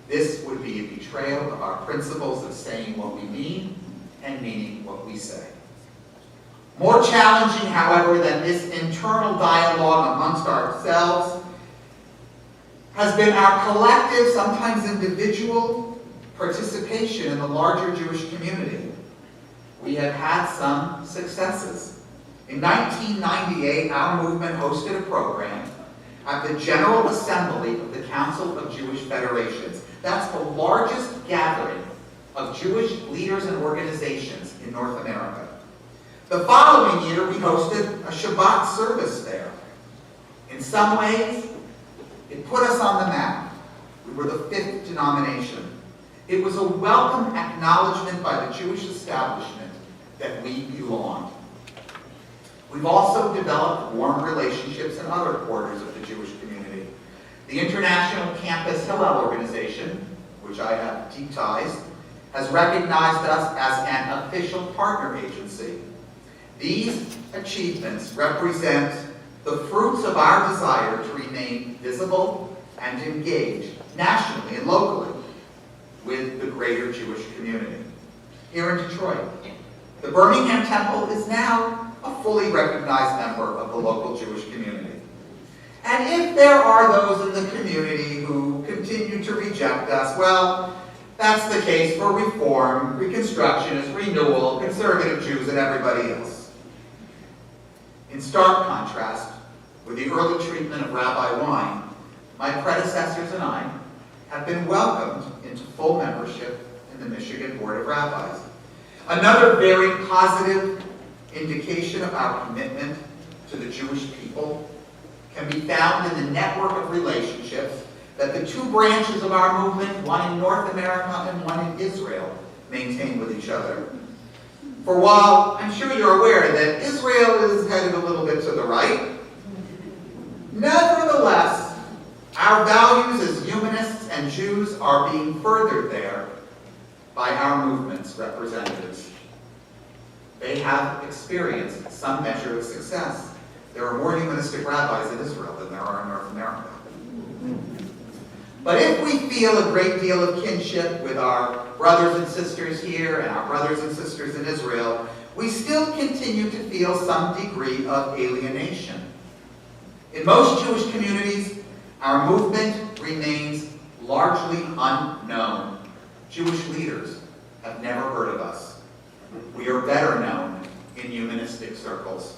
This would be a betrayal of our principles of saying what we mean and meaning what we say. More challenging, however, than this internal dialogue amongst ourselves has been our collective, sometimes individual, participation in the larger Jewish community. We have had some successes. In 1998, our movement hosted a program at the General Assembly of the Council of Jewish Federations. That's the largest gathering of Jewish leaders and organizations in North America. The following year, we hosted a Shabbat service there. In some ways, it put us on the map. We were the 5th denomination. It was a welcome acknowledgement by the Jewish establishment that we belonged. We've also developed warm relationships in other quarters of the Jewish community. The International Campus Hillel organization, which I have deep ties, has recognized us as an official partner agency. These achievements represent the fruits of our desire to remain visible and engaged nationally and locally with the greater Jewish community. Here in Detroit, the Birmingham Temple is now a fully recognized member of the local Jewish community. And if there are those in the community who continue to reject us, well, that's the case for Reform, Reconstructionists, Renewal, Conservative Jews, and everybody else. In stark contrast with the early treatment of Rabbi Wein, my predecessors and I have been welcomed into full membership in the Michigan Board of Rabbis. Another very positive indication of our commitment to the Jewish people can be found in the network of relationships that the two branches of our movement, one in North America and one in Israel, maintain with each other. For while I'm sure you're aware that Israel is headed a little bit to the right, nevertheless, our values as humanists and Jews are being furthered there by our movement's representatives. They have experienced some measure of success. There are more humanistic rabbis in Israel than there are in North America. But if we feel a great deal of kinship with our brothers and sisters here and our brothers and sisters in Israel, we still continue to feel some degree of alienation. In most Jewish communities, our movement remains largely unknown. Jewish leaders have never heard of us. We are better known in humanistic circles.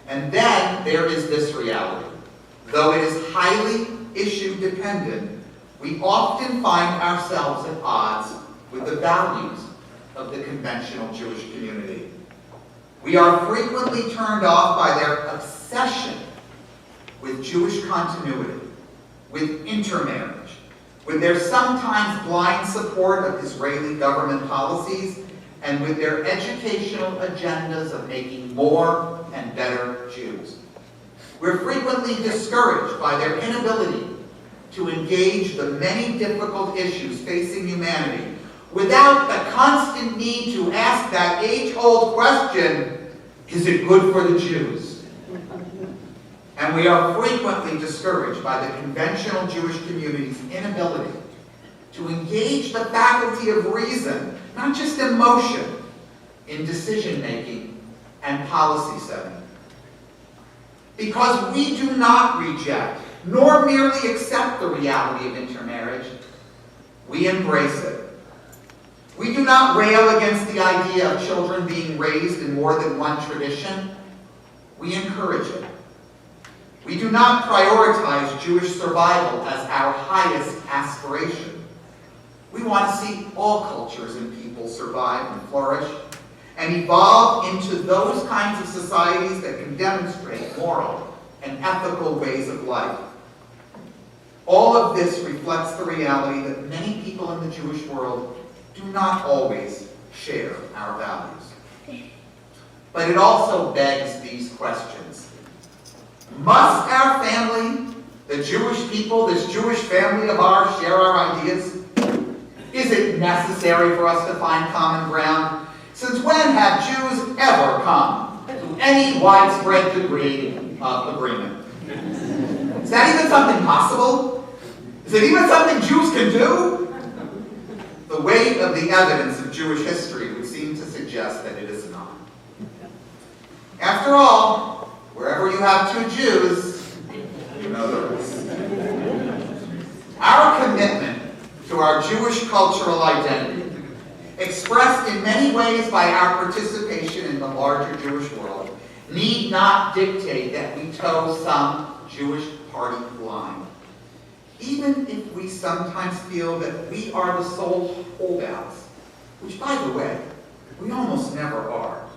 And then there is this reality. Though it is highly issue dependent, we often find ourselves at odds with the values of the conventional Jewish community. We are frequently turned off by their obsession with Jewish continuity, with intermarriage, with their sometimes blind support of Israeli government policies, and with their educational agendas of making more and better Jews. We're frequently discouraged by their inability to engage the many difficult issues facing humanity without the constant need to ask that age-old question, is it good for the Jews? And we are frequently discouraged by the conventional Jewish community's inability to engage the faculty of reason, not just emotion, in decision-making and policy setting. Because we do not reject, nor merely accept the reality of intermarriage, we embrace it. We do not rail against the idea of children being raised in more than one tradition. We encourage it. We do not prioritize Jewish survival as our highest aspiration. We want to see all cultures and people survive and flourish and evolve into those kinds of societies that can demonstrate moral and ethical ways of life. All of this reflects the reality that many people in the Jewish world do not always share our values. But it also begs these questions. Must our family, the Jewish people, this Jewish family of ours, share our ideas? Is it necessary for us to find common ground? Since when have Jews ever come to any widespread degree of agreement? Is that even something possible? Is it even something Jews can do? The weight of the evidence of Jewish history would seem to suggest that it is not. After all, wherever you have two Jews, you know the rest. Our commitment to our Jewish cultural identity, expressed in many ways by our participation in the larger Jewish world, need not dictate that we toe some Jewish party line. Even if we sometimes feel that we are the sole holdouts, which, by the way, we almost never are.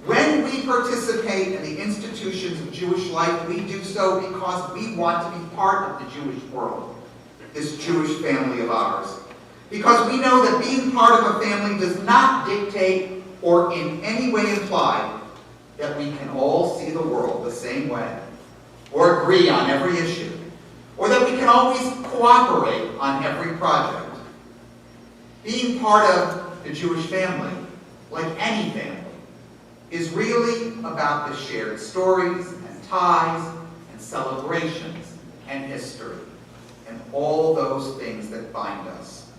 When we participate in the institutions of Jewish life, we do so because we want to be part of the Jewish world, this Jewish family of ours. Because we know that being part of a family does not dictate or in any way imply that we can all see the world the same way, or agree on every issue, or that we can always cooperate on every project. Being part of the Jewish family, like any family, is really about the shared stories and ties and celebrations and history and all those things that bind us.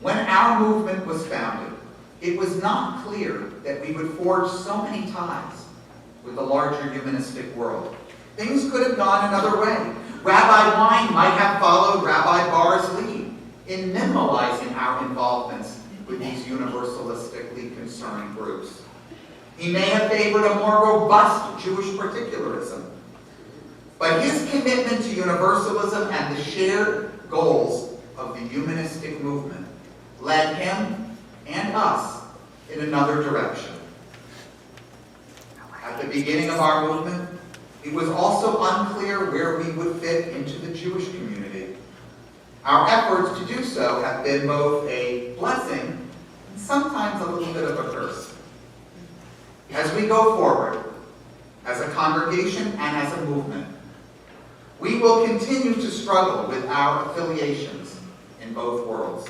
When our movement was founded, it was not clear that we would forge so many ties with the larger humanistic world. Things could have gone another way. Rabbi Wein might have followed Rabbi Barr's lead in minimalizing our involvements with these universalistically concerned groups. He may have favored a more robust Jewish particularism. But his commitment to universalism and the shared goals of the humanistic movement led him and us in another direction. At the beginning of our movement, it was also unclear where we would fit into the Jewish community. Our efforts to do so have been both a blessing and sometimes a little bit of a curse. As we go forward, as a congregation and as a movement, we will continue to struggle with our affiliations in both worlds.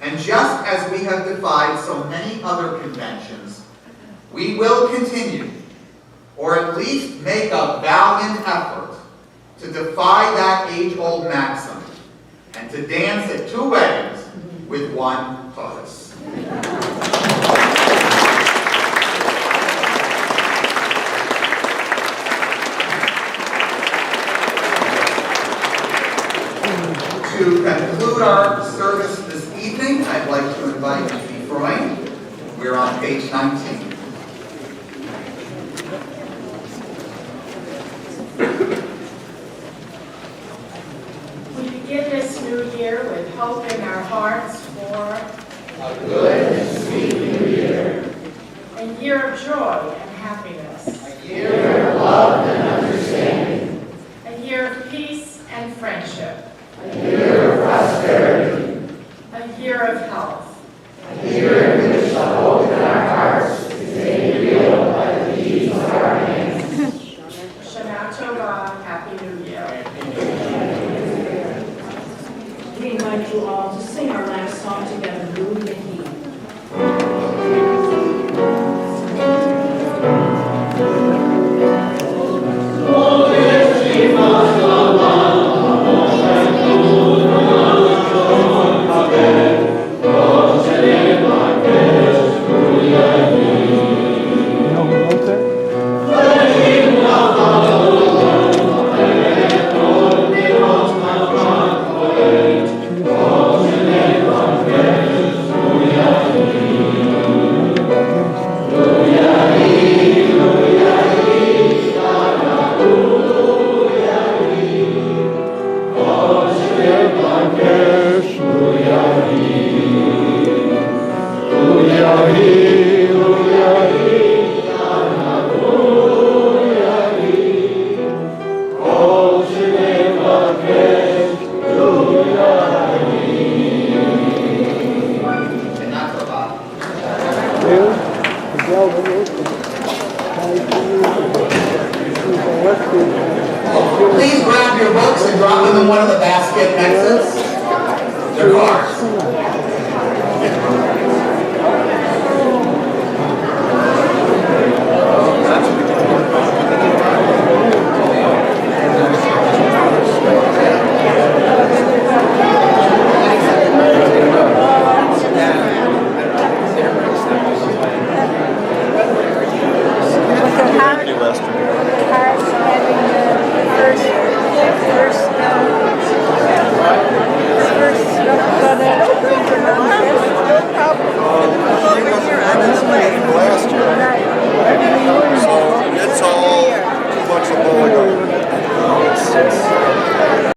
And just as we have defied so many other conventions, we will continue, or at least make a valiant effort, to defy that age-old maxim and to dance at two weddings with one tortoise. To conclude our service this evening, I'd like to invite Chief Freud. We're on page 19. We begin this new year with hope in our hearts for a good and sweet new year. a year of joy and happiness, A year of love and understanding. a year of peace and friendship, A year of prosperity. a year of health, A year in which the hope in our hearts is made real by the deeds of our hands. Shana Tova, Happy New Year. We invite you all to sing our last song together, Lu Yehi. Please grab your books and drop them in one of the basket exits. They're cards.